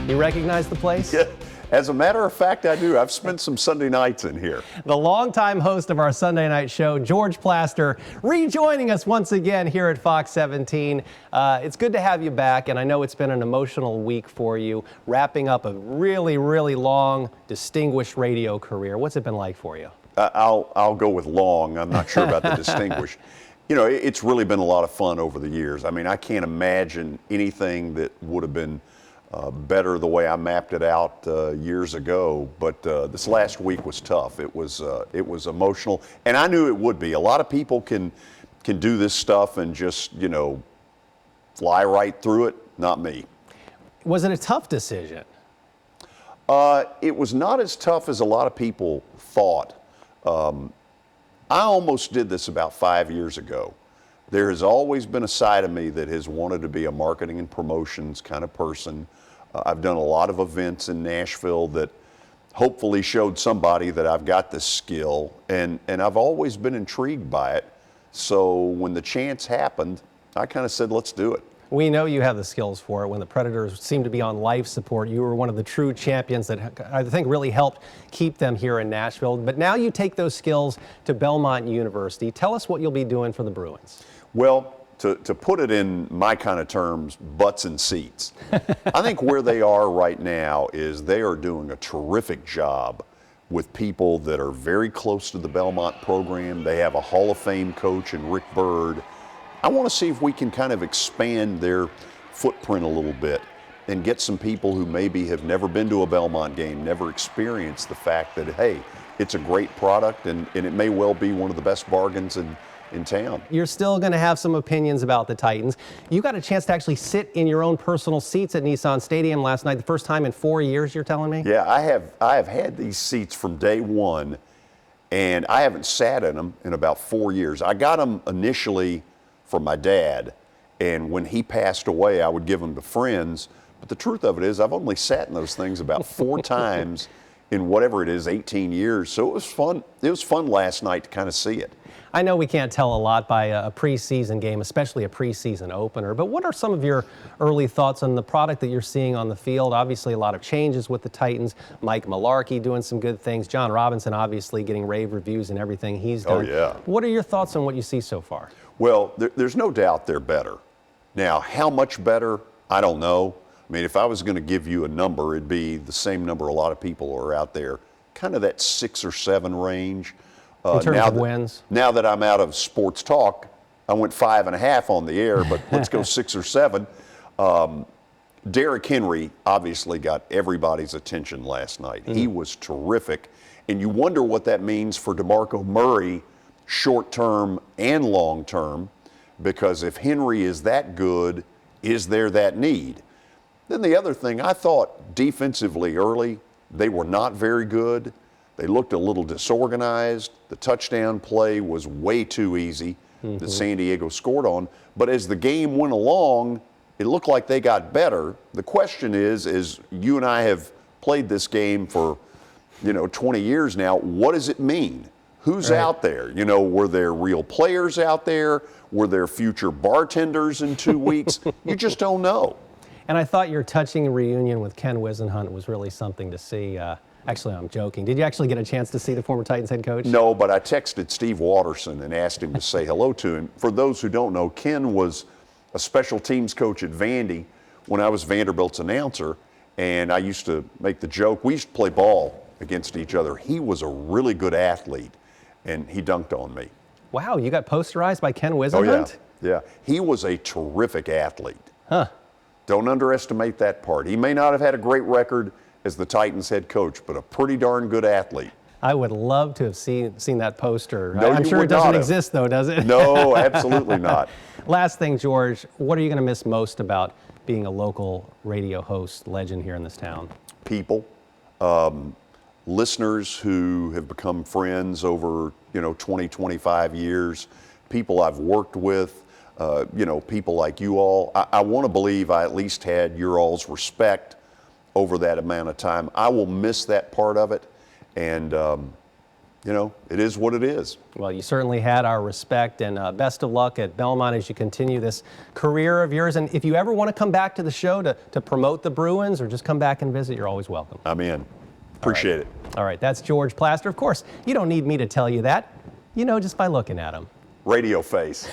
You recognize the place? Yeah. As a matter of fact, I do. I've spent some Sunday nights in here. The longtime host of our Sunday night show, George Plaster, rejoining us once again here at Fox 17. It's good to have you back, and I know it's been an emotional week for you, wrapping up a really, really long, distinguished radio career. What's it been like for you? I'll go with long. I'm not sure about the distinguished. You know, it's really been a lot of fun over the years. I mean, I can't imagine anything that would have been better the way I mapped it out years ago, but this last week was tough. It was emotional, and I knew it would be. A lot of people can do this stuff and just, you know, fly right through it. Not me. Was it a tough decision? It was not as tough as a lot of people thought. I almost did this about 5 years ago. There has always been a side of me that has wanted to be a marketing and promotions kind of person. I've done a lot of events in Nashville that hopefully showed somebody that I've got this skill, and I've always been intrigued by it. So when the chance happened, I kind of said, let's do it. We know you have the skills for it. When the Predators seemed to be on life support, you were one of the true champions that I think really helped keep them here in Nashville. But now you take those skills to Belmont University. Tell us what you'll be doing for the Bruins. Well, to put it in my kind of terms, butts and seats. I think where they are right now is they are doing a terrific job with people that are very close to the Belmont program. They have a Hall of Fame coach in Rick Byrd. I want to see if we can kind of expand their footprint a little bit and get some people who maybe have never been to a Belmont game, never experienced the fact that, hey, it's a great product and it may well be one of the best bargains in town. You're still going to have some opinions about the Titans. You got a chance to actually sit in your own personal seats at Nissan Stadium last night, the first time in 4 years, you're telling me? Yeah, I have had these seats from day one, and I haven't sat in them in about 4 years. I got them initially from my dad, and when he passed away, I would give them to friends. But the truth of it is, I've only sat in those things about 4 times in whatever it is, 18 years. So it was fun. It was fun last night to kind of see it. I know we can't tell a lot by a preseason game, especially a preseason opener, but what are some of your early thoughts on the product that you're seeing on the field? Obviously, a lot of changes with the Titans. Mike Mularkey doing some good things. John Robinson obviously getting rave reviews and everything he's done. Oh, yeah. What are your thoughts on what you see so far? Well, there's no doubt they're better. Now, how much better, I don't know. I mean, if I was going to give you a number, it'd be the same number a lot of people are out there, kind of that 6 or 7 range. In terms of wins? Now that I'm out of sports talk, I went 5.5 on the air, but let's go 6 or 7. Derrick Henry obviously got everybody's attention last night. He was terrific, and you wonder what that means for DeMarco Murray short-term and long-term, because if Henry is that good, is there that need? Then the other thing, I thought defensively early, they were not very good. They looked a little disorganized. The touchdown play was way too easy that San Diego scored on. But as the game went along, it looked like they got better. The question is you and I have played this game for, 20 years now, what does it mean? Who's out there? Were there real players out there? Were there future bartenders in 2 weeks? You just don't know. And I thought your touching reunion with Ken Wisenhunt was really something to see. Actually, I'm joking. Did you actually get a chance to see the former Titans head coach? No, but I texted Steve Watterson and asked him to say hello to him. For those who don't know, Ken was a special teams coach at Vandy when I was Vanderbilt's announcer, and I used to make the joke. We used to play ball against each other. He was a really good athlete, and he dunked on me. Wow, you got posterized by Ken Wisenhunt? Oh, yeah. He was a terrific athlete. Huh. Don't underestimate that part. He may not have had a great record as the Titans head coach, but a pretty darn good athlete. I would love to have seen that poster. No, I'm sure it doesn't exist, though, does it? No, absolutely not. Last thing, George, what are you going to miss most about being a local radio host legend here in this town? People, listeners who have become friends over 20, 25 years, people I've worked with, people like you all. I want to believe I at least had your all's respect over that amount of time. I will miss that part of it, and you know, it is what it is. Well, you certainly had our respect, and best of luck at Belmont as you continue this career of yours. And if you ever want to come back to the show to promote the Bruins or just come back and visit, you're always welcome. I'm in. Appreciate it. All right, that's George Plaster. Of course, you don't need me to tell you that. You know just by looking at him. Radio face.